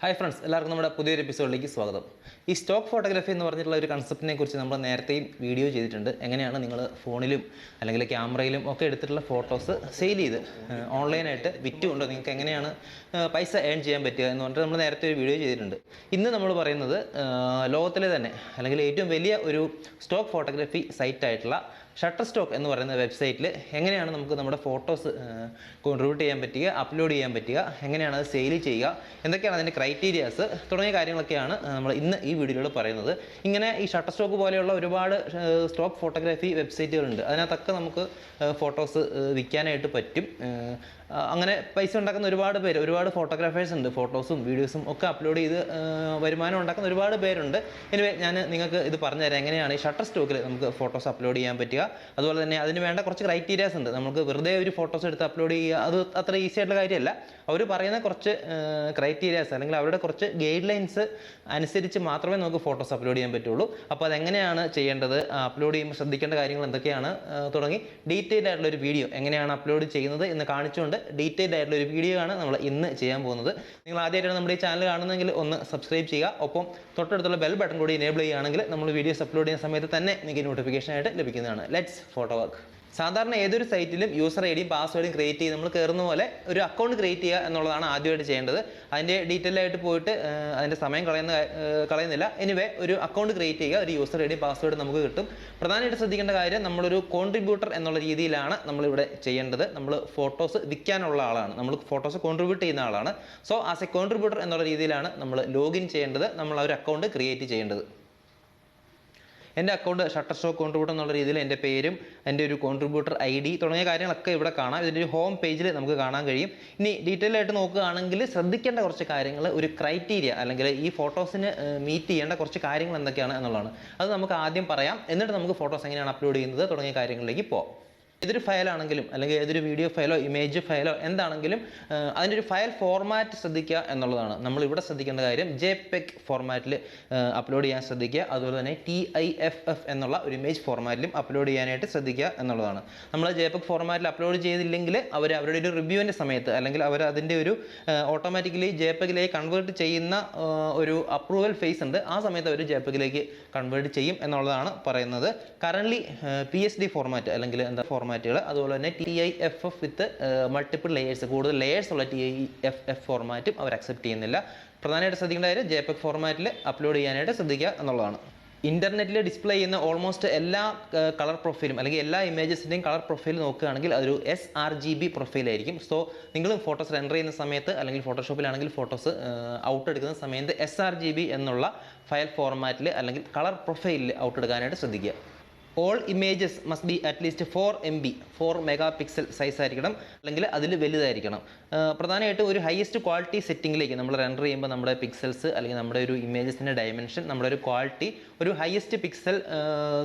Hi friends, എല്ലാവർക്കും നമ്മുടെ പുതിയൊരു എപ്പിസോഡിലേക്ക് സ്വാഗതം. ഈ സ്റ്റോക്ക് ഫോട്ടോഗ്രാഫി എന്ന് പറഞ്ഞിട്ടുള്ള ഒരു കൺസെപ്റ്റിനെ കുറിച്ച് നമ്മൾ നേരത്തെയും വീഡിയോ ചെയ്തിട്ടുണ്ട്. എങ്ങനെയാണ് നിങ്ങൾ ഫോണിലും അല്ലെങ്കിൽ ക്യാമറയിലും ഒക്കെ എടുത്തിട്ടുള്ള ഫോട്ടോസ് സെയിൽ ചെയ്ത് ഓൺലൈനായിട്ട് വിറ്റുകൊണ്ടോ നിങ്ങൾക്ക് എങ്ങനെയാണ് പൈസ ഏൺ ചെയ്യാൻ പറ്റുക എന്ന് പറഞ്ഞിട്ട് നമ്മൾ നേരത്തെ ഒരു വീഡിയോ ചെയ്തിട്ടുണ്ട്. ഇന്ന് നമ്മൾ പറയുന്നത് ലോകത്തിലെ തന്നെ അല്ലെങ്കിൽ ഏറ്റവും വലിയ ഒരു സ്റ്റോക്ക് ഫോട്ടോഗ്രാഫി സൈറ്റായിട്ടുള്ള ഷട്ടർസ്റ്റോക്ക് എന്ന് പറയുന്ന വെബ്സൈറ്റിൽ എങ്ങനെയാണ് നമുക്ക് നമ്മുടെ ഫോട്ടോസ് കോൺട്രിബ്യൂട്ട് ചെയ്യാൻ പറ്റുക, അപ്ലോഡ് ചെയ്യാൻ പറ്റുക, എങ്ങനെയാണ് അത് സെയിൽ ചെയ്യുക, എന്തൊക്കെയാണ് അതിൻ്റെ ക്രൈറ്റീരിയാസ് തുടങ്ങിയ കാര്യങ്ങളൊക്കെയാണ് നമ്മൾ ഇന്ന് ഈ വീഡിയോയിൽ പറയുന്നത്. ഇങ്ങനെ ഈ ഷട്ടർസ്റ്റോക്ക് പോലെയുള്ള ഒരുപാട് സ്റ്റോക്ക് ഫോട്ടോഗ്രാഫി വെബ്സൈറ്റുകളുണ്ട്. അതിനകത്തൊക്കെ നമുക്ക് ഫോട്ടോസ് വിൽക്കാനായിട്ട് പറ്റും. അങ്ങനെ പൈസ ഉണ്ടാക്കുന്ന ഒരുപാട് ഫോട്ടോഗ്രാഫേഴ്സ് ഉണ്ട്. ഫോട്ടോസും വീഡിയോസും ഒക്കെ അപ്ലോഡ് ചെയ്ത് വരുമാനം ഉണ്ടാക്കുന്ന ഒരുപാട് പേരുണ്ട്. എനിവേ, ഞാൻ നിങ്ങൾക്ക് ഇത് പറഞ്ഞുതരാം എങ്ങനെയാണ് ഈ ഷട്ടർസ്റ്റോക്കിൽ നമുക്ക് ഫോട്ടോസ് അപ്ലോഡ് ചെയ്യാൻ പറ്റുക. അതുപോലെ തന്നെ അതിന് വേണ്ട കുറച്ച് ക്രൈറ്റീരിയാസ് ഉണ്ട്. നമുക്ക് വെറുതെ ഒരു ഫോട്ടോസ് എടുത്ത് അപ്ലോഡ് ചെയ്യുക അത് അത്ര ഈസി ആയിട്ടുള്ള കാര്യമല്ല. അവർ പറയുന്ന കുറച്ച് ക്രൈറ്റീരിയാസ് അല്ലെങ്കിൽ അവരുടെ കുറച്ച് ഗൈഡ് ലൈൻസ് അനുസരിച്ച് മാത്രമേ നമുക്ക് ഫോട്ടോസ് അപ്ലോഡ് ചെയ്യാൻ പറ്റുള്ളൂ. അപ്പോൾ അതെങ്ങനെയാണ് ചെയ്യേണ്ടത്, അപ്ലോഡ് ചെയ്യുമ്പോൾ ശ്രദ്ധിക്കേണ്ട കാര്യങ്ങൾ എന്തൊക്കെയാണ് തുടങ്ങി ഡീറ്റെയിൽഡ് ആയിട്ടുള്ള ഒരു വീഡിയോ എങ്ങനെയാണ് അപ്ലോഡ് ചെയ്യുന്നത് എന്ന് കാണിച്ചുകൊണ്ട് ഡീറ്റെയിൽഡ് ആയിട്ടുള്ള ഒരു വീഡിയോ ആണ് നമ്മൾ ഇന്ന് ചെയ്യാൻ പോകുന്നത്. നിങ്ങൾ ആദ്യമായിട്ടാണ് നമ്മുടെ ഈ ചാനൽ കാണുന്നതെങ്കിൽ ഒന്ന് സബ്സ്ക്രൈബ് ചെയ്യുക. ഒപ്പം തൊട്ടടുത്തുള്ള ബെൽ ബട്ടൺ കൂടി എനേബിൾ ചെയ്യുകയാണെങ്കിൽ നമ്മൾ വീഡിയോസ് അപ്ലോഡ് ചെയ്യുന്ന സമയത്ത് തന്നെ നിങ്ങൾക്ക് നോട്ടിഫിക്കേഷൻ ആയിട്ട് ലഭിക്കുന്നതാണ്. Let's photo work. സാധാരണ ഏതൊരു സൈറ്റിലും യൂസർ ഐ ഡിയും പാസ്വേഡും ക്രിയേറ്റ് ചെയ്ത് നമ്മൾ കയറുന്ന പോലെ ഒരു അക്കൗണ്ട് ക്രിയേറ്റ് ചെയ്യുക എന്നുള്ളതാണ് ആദ്യമായിട്ട് ചെയ്യേണ്ടത്. അതിൻ്റെ ഡീറ്റെയിൽ ആയിട്ട് പോയിട്ട് അതിൻ്റെ സമയം കളയുന്നില്ല. എനിവേ, ഒരു അക്കൗണ്ട് ക്രിയേറ്റ് ചെയ്യുക, ഒരു യൂസർ ഐ ഡിയും പാസ്വേഡ് നമുക്ക് കിട്ടും. പ്രധാനമായിട്ട് ശ്രദ്ധിക്കേണ്ട കാര്യം, നമ്മളൊരു കോൺട്രിബ്യൂട്ടർ എന്നുള്ള രീതിയിലാണ് നമ്മളിവിടെ ചെയ്യേണ്ടത്. നമ്മൾ ഫോട്ടോസ് വിൽക്കാനുള്ള ആളാണ്, നമ്മൾ ഫോട്ടോസ് കോൺട്രിബ്യൂട്ട് ചെയ്യുന്ന ആളാണ്. സോ ആസ് എ കോൺട്രിബ്യൂട്ടർ എന്നുള്ള രീതിയിലാണ് നമ്മൾ ലോഗിൻ ചെയ്യേണ്ടത്, നമ്മൾ ആ ഒരു അക്കൗണ്ട് ക്രിയേറ്റ് ചെയ്യേണ്ടത്. എൻ്റെ അക്കൗണ്ട് ഷട്ടർസ്റ്റോക്ക് കോൺട്രിബ്യൂട്ടർ എന്നുള്ള രീതിയിൽ എൻ്റെ പേരും എൻ്റെ ഒരു കോൺട്രിബ്യൂട്ടർ ID തുടങ്ങിയ കാര്യങ്ങളൊക്കെ ഇവിടെ കാണാം. ഇതിൻ്റെ ഒരു ഹോം പേജിൽ നമുക്ക് കാണാൻ കഴിയും. ഇനി ഡീറ്റെയിൽ ആയിട്ട് നോക്കുകയാണെങ്കിൽ ശ്രദ്ധിക്കേണ്ട കുറച്ച് കാര്യങ്ങൾ, ഒരു ക്രൈറ്റീരിയ അല്ലെങ്കിൽ ഈ ഫോട്ടോസിന് മീറ്റ് ചെയ്യേണ്ട കുറച്ച് കാര്യങ്ങൾ എന്തൊക്കെയാണ് എന്നുള്ളതാണ്. അത് നമുക്ക് ആദ്യം പറയാം. എന്നിട്ട് നമുക്ക് ഫോട്ടോസ് എങ്ങനെയാണ് അപ്ലോഡ് ചെയ്യുന്നത് തുടങ്ങിയ കാര്യങ്ങളിലേക്ക് പോകാം. ഏതൊരു ഫയലാണെങ്കിലും അല്ലെങ്കിൽ ഏതൊരു വീഡിയോ ഫയലോ ഇമേജ് ഫയലോ എന്താണെങ്കിലും അതിൻ്റെ ഒരു ഫയൽ ഫോർമാറ്റ് ശ്രദ്ധിക്കുക എന്നുള്ളതാണ്. നമ്മളിവിടെ ശ്രദ്ധിക്കേണ്ട കാര്യം JPEG ഫോർമാറ്റിൽ അപ്ലോഡ് ചെയ്യാൻ ശ്രദ്ധിക്കുക. അതുപോലെ തന്നെ TIFF എന്നുള്ള ഒരു ഇമേജ് ഫോർമാറ്റിലും അപ്ലോഡ് ചെയ്യാനായിട്ട് ശ്രദ്ധിക്കുക എന്നുള്ളതാണ്. നമ്മൾ JPEG ഫോർമാറ്റിൽ അപ്ലോഡ് ചെയ്തില്ലെങ്കിൽ അവരുടെ ഒരു റിവ്യൂവിൻ്റെ സമയത്ത് അല്ലെങ്കിൽ അവർ അതിൻ്റെ ഒരു ഓട്ടോമാറ്റിക്കലി JPEG-ലേക്ക് കൺവേർട്ട് ചെയ്യുന്ന ഒരു അപ്രൂവൽ ഫേസ് ഉണ്ട്. ആ സമയത്ത് അവർ JPEG-ലേക്ക് കൺവേർട്ട് ചെയ്യും എന്നുള്ളതാണ് പറയുന്നത്. കറൻ്റ്ലി PSD ഫോർമാറ്റ് അല്ലെങ്കിൽ എന്താ ഫോർമാറ്റുകൾ, അതുപോലെ തന്നെ TIFF വിത്ത് മൾട്ടിപ്പിൾ ലെയേഴ്സ്, കൂടുതൽ ലെയേഴ്സ് ഉള്ള TIFF ഫോർമാറ്റും അവർ അക്സെപ്റ്റ് ചെയ്യുന്നില്ല. പ്രധാനമായിട്ട് ശ്രദ്ധിക്കേണ്ട കാര്യം JPEG ഫോർമാറ്റിൽ അപ്ലോഡ് ചെയ്യാനായിട്ട് ശ്രദ്ധിക്കുക എന്നുള്ളതാണ്. ഇൻ്റർനെറ്റിൽ ഡിസ്പ്ലേ ചെയ്യുന്ന ഓൾമോസ്റ്റ് എല്ലാ കളർ പ്രൊഫൈലും അല്ലെങ്കിൽ എല്ലാ ഇമേജസിൻ്റെയും കളർ പ്രൊഫൈൽ നോക്കുകയാണെങ്കിൽ അതൊരു sRGB പ്രൊഫൈലായിരിക്കും. സോ നിങ്ങൾ ഫോട്ടോസ് റെൻഡർ ചെയ്യുന്ന സമയത്ത് അല്ലെങ്കിൽ ഫോട്ടോഷോപ്പിലാണെങ്കിൽ ഫോട്ടോസ് ഔട്ട് എടുക്കുന്ന സമയത്ത് sRGB എന്നുള്ള ഫയൽ ഫോർമാറ്റിൽ അല്ലെങ്കിൽ കളർ പ്രൊഫൈലിൽ ഔട്ട് എടുക്കാനായിട്ട് ശ്രദ്ധിക്കുക. All images must be at least 4 mega pixel size ആയിരിക്കണം, അല്ലെങ്കിൽ അതിൽ വലുതായിരിക്കണം. പ്രധാനമായിട്ട് ഒരു ഹയസ്റ്റ് ക്വാളിറ്റി സെറ്റിങ്ങിലേക്ക് നമ്മൾ റെൻഡർ ചെയ്യുമ്പോൾ നമ്മുടെ പിക്സൽസ് അല്ലെങ്കിൽ നമ്മുടെ ഒരു ഇമേജസിൻ്റെ ഡയമെൻഷൻ, നമ്മുടെ ഒരു ക്വാളിറ്റി ഒരു ഹയസ്റ്റ് പിക്സൽ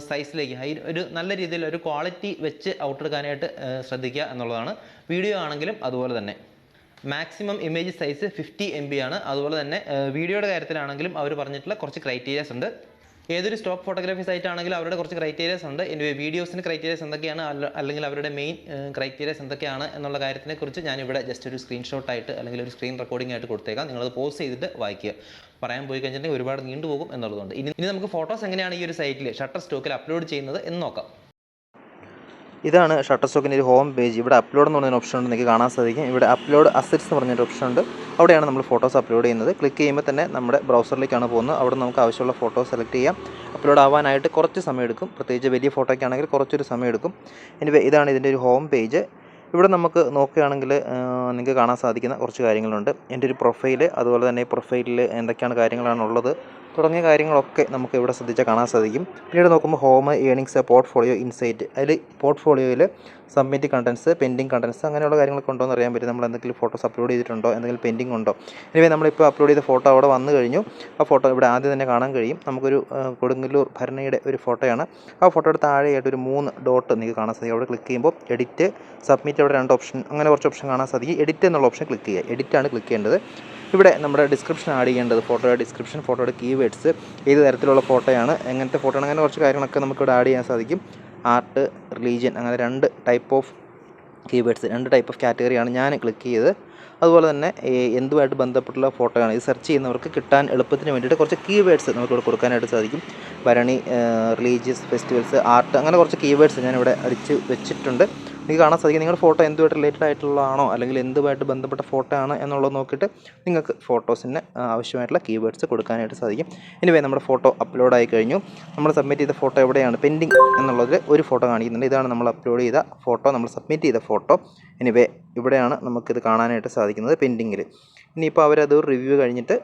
സൈസിലേക്ക് ഒരു നല്ല രീതിയിൽ ഒരു ക്വാളിറ്റി വെച്ച് ഔട്ട് എടുക്കാനായിട്ട് ശ്രദ്ധിക്കുക എന്നുള്ളതാണ്. വീഡിയോ ആണെങ്കിലും അതുപോലെ തന്നെ മാക്സിമം ഇമേജ് സൈസ് 50 MB ആണ്. അതുപോലെ തന്നെ വീഡിയോയുടെ കാര്യത്തിലാണെങ്കിലും അവർ പറഞ്ഞിട്ടുള്ള കുറച്ച് ക്രൈറ്റീരിയാസ് ഉണ്ട്. ഏതൊരു സ്റ്റോക്ക് ഫോട്ടോഗ്രാഫി സൈറ്റ് ആണെങ്കിലും അവരുടെ കുറച്ച് ക്രൈറ്റീരിയാസ് ഉണ്ട്. വീഡിയോസിന് ക്രൈറ്റീരിയാസ് എന്തൊക്കെയാണ് അല്ലെങ്കിൽ അവരുടെ മെയിൻ ക്രൈറ്റീരിയാസ് എന്തൊക്കെയാണ് എന്നുള്ള കാര്യത്തിനെ കുറിച്ച് ഞാനിവിടെ ജസ്റ്റ് ഒരു സ്ക്രീൻഷോട്ടായിട്ട് അല്ലെങ്കിൽ ഒരു സ്ക്രീൻ റെക്കോർഡിംഗ് ആയിട്ട് കൊടുത്തേക്കാം. നിങ്ങളത് പോസ്റ്റ് ചെയ്തിട്ട് വായിക്കുക. പറയാൻ പോയി കഴിഞ്ഞിട്ടുണ്ടെങ്കിൽ ഒരുപാട് നീണ്ടുപോകും എന്നുള്ളതുകൊണ്ട് ഇനി നമുക്ക് ഫോട്ടോസ് എങ്ങനെയാണ് ഈ ഒരു സൈറ്റിൽ ഷട്ടർസ്റ്റോക്കിൽ അപ്ലോഡ് ചെയ്യുന്നത് എന്ന് നോക്കാം. ഇതാണ് ഷട്ടർസ്റ്റോക്കിൻ്റെ ഒരു ഹോം പേജ്. ഇവിടെ അപ്ലോഡ് എന്ന് പറഞ്ഞൊരു ഓപ്ഷൻ ഉണ്ട്, നിങ്ങൾക്ക് കാണാൻ സാധിക്കും. ഇവിടെ അപ്ലോഡ് അസറ്റ്സ് എന്ന് പറഞ്ഞൊരു ഓപ്ഷൻ ഉണ്ട്. അവിടെയാണ് നമ്മൾ ഫോട്ടോസ് അപ്ലോഡ് ചെയ്യുന്നത്. ക്ലിക്ക് ചെയ്യുമ്പോൾ തന്നെ നമ്മുടെ ബ്രൗസറിലേക്കാണ് പോകുന്നത്. അവിടെ നമുക്ക് ആവശ്യമുള്ള ഫോട്ടോ സെലക്ട് ചെയ്യാം. അപ്ലോഡ് ആവാനായിട്ട് കുറച്ച് സമയം എടുക്കും, പ്രത്യേകിച്ച് വലിയ ഫോട്ടോയ്ക്കാണെങ്കിൽ കുറച്ചൊരു സമയം എടുക്കും. എനിവേ, ഇതാണ് ഇതിൻ്റെ ഒരു ഹോം പേജ്. ഇവിടെ നമുക്ക് നോക്കുകയാണെങ്കിൽ നിങ്ങൾക്ക് കാണാൻ സാധിക്കുന്ന കുറച്ച് കാര്യങ്ങളുണ്ട്. എൻ്റെ ഒരു പ്രൊഫൈല്, അതുപോലെ തന്നെ ഈ പ്രൊഫൈലിൽ എന്തൊക്കെയാണ് കാര്യങ്ങളാണുള്ളത് തുടങ്ങിയ കാര്യങ്ങളൊക്കെ നമുക്ക് ഇവിടെ ശ്രദ്ധിച്ചാൽ കാണാൻ സാധിക്കും. പിന്നീട് നോക്കുമ്പോൾ ഹോം, ഏണിങ്സ്, പോർട്ട്ഫോളിയോ, ഇൻസൈറ്റ്, അതിൽ പോർട്ട്ഫോളിയോയിൽ സബ്മിറ്റ് കണ്ടൻസ്, പെൻഡിങ് കണ്ടൻസ് അങ്ങനെയുള്ള കാര്യങ്ങളൊക്കെ ഉണ്ടോ എന്ന് അറിയാൻ പറ്റും. നമ്മൾ എന്തെങ്കിലും ഫോട്ടോസ് അപ്ലോഡ് ചെയ്തിട്ടുണ്ടോ, എന്തെങ്കിലും പെൻഡിങ് ഉണ്ടോ. എനിവേ, നമ്മളിപ്പോൾ അപ്ലോഡ് ചെയ്ത ഫോട്ടോ അവിടെ വന്നു കഴിഞ്ഞു. ആ ഫോട്ടോ ഇവിടെ ആദ്യം തന്നെ കാണാൻ കഴിയും. നമുക്കൊരു കൊടുങ്ങല്ലൂർ ഭരണയുടെ ഒരു ഫോട്ടോയാണ്. ആ ഫോട്ടോയുടെ താഴെയായിട്ട് ഒരു 3 ഡോട്ട് നിങ്ങൾക്ക് കാണാൻ സാധിക്കും. അവിടെ ക്ലിക്ക് ചെയ്യുമ്പോൾ എഡിറ്റ്, സബ്മിറ്റ്, അവിടെ 2 ഓപ്ഷൻ, അങ്ങനെ കുറച്ച് ഓപ്ഷൻ കാണാൻ സാധിക്കും. എഡിറ്റ് എന്നുള്ള ഓപ്ഷൻ ക്ലിക്ക് ചെയ്യുക. എഡിറ്റാണ് ക്ലിക്ക് ചെയ്യേണ്ടത്. ഇവിടെ നമ്മുടെ ഡിസ്ക്രിപ്ഷൻ ആഡ് ചെയ്യേണ്ടത്, ഫോട്ടോയുടെ ഡിസ്ക്രിപ്ഷൻ, ഫോട്ടോയുടെ കീവേഡ്സ്, ഏത് തരത്തിലുള്ള ഫോട്ടോയാണ്, എങ്ങനത്തെ ഫോട്ടോ ആണ്, അങ്ങനെ കുറച്ച് കാര്യങ്ങളൊക്കെ നമുക്കിവിടെ ആഡ് ചെയ്യാൻ സാധിക്കും. ആർട്ട്, റിലീജിയൻ, അങ്ങനെ 2 type of keywords, 2 type of കാറ്റഗറിയാണ് ഞാൻ ക്ലിക്ക് ചെയ്തത്. അതുപോലെ തന്നെ എന്തുമായിട്ട് ബന്ധപ്പെട്ടുള്ള ഫോട്ടോയാണ് ഇത് സെർച്ച് ചെയ്യുന്നവർക്ക് കിട്ടാൻ എളുപ്പത്തിന് വേണ്ടിയിട്ട് കുറച്ച് കീവേഡ്സ് നമുക്കിവിടെ കൊടുക്കാനായിട്ട് സാധിക്കും. ഭരണി, റിലീജിയസ് ഫെസ്റ്റിവൽസ്, ആർട്ട്, അങ്ങനെ കുറച്ച് കീവേഡ്സ് ഞാനിവിടെ അടിച്ച് വെച്ചിട്ടുണ്ട്. നിങ്ങൾക്ക് കാണാൻ സാധിക്കും നിങ്ങളുടെ ഫോട്ടോ എന്തുമായിട്ട് റിലേറ്റഡ് ആയിട്ടുള്ളതാണോ അല്ലെങ്കിൽ എന്തുമായിട്ട് ബന്ധപ്പെട്ട ഫോട്ടോ ആണ് എന്നുള്ളത് നോക്കിയിട്ട് നിങ്ങൾക്ക് ഫോട്ടോസിന് ആവശ്യമായിട്ടുള്ള കീവേഡ്സ് കൊടുക്കാനായിട്ട് സാധിക്കും. എനിവേ നമ്മുടെ ഫോട്ടോ അപ്ലോഡ് ആയി കഴിഞ്ഞു. നമ്മൾ സബ്മിറ്റ് ചെയ്ത ഫോട്ടോ എവിടെയാണ് പെൻഡിങ് എന്നുള്ളതിൽ ഒരു ഫോട്ടോ കാണിക്കുന്നുണ്ട്. ഇതാണ് നമ്മൾ അപ്ലോഡ് ചെയ്ത ഫോട്ടോ, നമ്മൾ സബ്മിറ്റ് ചെയ്ത ഫോട്ടോ. എനിവേ ഇവിടെയാണ് നമുക്കിത് കാണാനായിട്ട് സാധിക്കുന്നത് പെൻഡിങ്ങിൽ. ഇനിയിപ്പോൾ അവരത് റിവ്യൂ കഴിഞ്ഞിട്ട്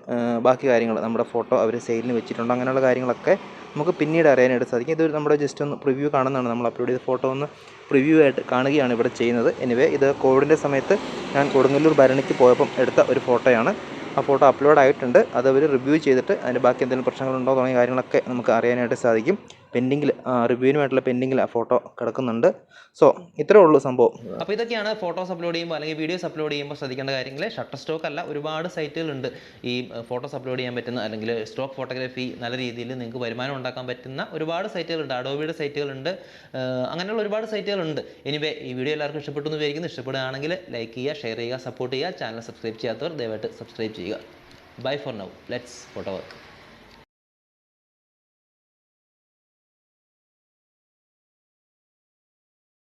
ബാക്കി കാര്യങ്ങൾ നമ്മുടെ ഫോട്ടോ അവർ സെയിലിന് വെച്ചിട്ടുണ്ടോ അങ്ങനെയുള്ള കാര്യങ്ങളൊക്കെ നമുക്ക് പിന്നീട് അറിയാനായിട്ട് സാധിക്കും. ഇത് നമ്മുടെ ജസ്റ്റ് ഒന്ന് പ്രിവ്യൂ കാണുന്നതാണ്. നമ്മൾ അപ്ലോഡ് ചെയ്ത ഫോട്ടോ ഒന്ന് പ്രിവ്യൂ ആയിട്ട് കാണുകയാണ് ഇവിടെ ചെയ്യുന്നത്. എനിവേ ഇത് കോവിഡിൻ്റെ സമയത്ത് ഞാൻ കൊടുങ്ങല്ലൂർ ഭരണിക്ക് പോയപ്പം എടുത്ത ഒരു ഫോട്ടോയാണ്. ആ ഫോട്ടോ അപ്ലോഡ് ആയിട്ടുണ്ട്. അത് അവർ റിവ്യൂ ചെയ്തിട്ട് അതിന് ബാക്കി എന്തെങ്കിലും പ്രശ്നങ്ങളുണ്ടോ തുടങ്ങിയ കാര്യങ്ങളൊക്കെ നമുക്ക് അറിയാനായിട്ട് സാധിക്കും. പെൻഡിങ്ങിൽ റിവ്യൂവിനുമായിട്ടുള്ള പെൻഡിങ്ങിൽ ആ ഫോട്ടോ കിടക്കുന്നുണ്ട്. സോ ഇത്രേ ഉള്ളൂ സംഭവം. അപ്പോൾ ഇതൊക്കെയാണ് ഫോട്ടോസ് അപ്ലോഡ് ചെയ്യുമ്പോൾ അല്ലെങ്കിൽ വീഡിയോസ് അപ്ലോഡ് ചെയ്യുമ്പോൾ ശ്രദ്ധിക്കേണ്ട കാര്യങ്ങൾ. ഷട്ടർ സ്റ്റോക്ക് അല്ല, ഒരുപാട് സൈറ്റുകളുണ്ട് ഈ ഫോട്ടോസ് അപ്ലോഡ് ചെയ്യാൻ പറ്റുന്ന അല്ലെങ്കിൽ സ്റ്റോക്ക് ഫോട്ടോഗ്രാഫി നല്ല രീതിയിൽ നിങ്ങൾക്ക് വരുമാനം ഉണ്ടാക്കാൻ പറ്റുന്ന ഒരുപാട് സൈറ്റുകളുണ്ട്. അഡോബിയുടെ സൈറ്റുകളുണ്ട്, അങ്ങനെയുള്ള ഒരുപാട് സൈറ്റുകളുണ്ട്. എനിവേ ഈ വീഡിയോ എല്ലാവർക്കും ഇഷ്ടപ്പെട്ടു എന്ന് വിചാരിക്കുന്നു. ഇഷ്ടപ്പെടുകയാണെങ്കിൽ ലൈക്ക് ചെയ്യുക, ഷെയർ ചെയ്യുക, സപ്പോർട്ട് ചെയ്യുക. ചാനൽ സബ്സ്ക്രൈബ് ചെയ്യാത്തവർ ദയവായിട്ട് സബ്സ്ക്രൈബ് ചെയ്യുക. Bye for now, let's photo work.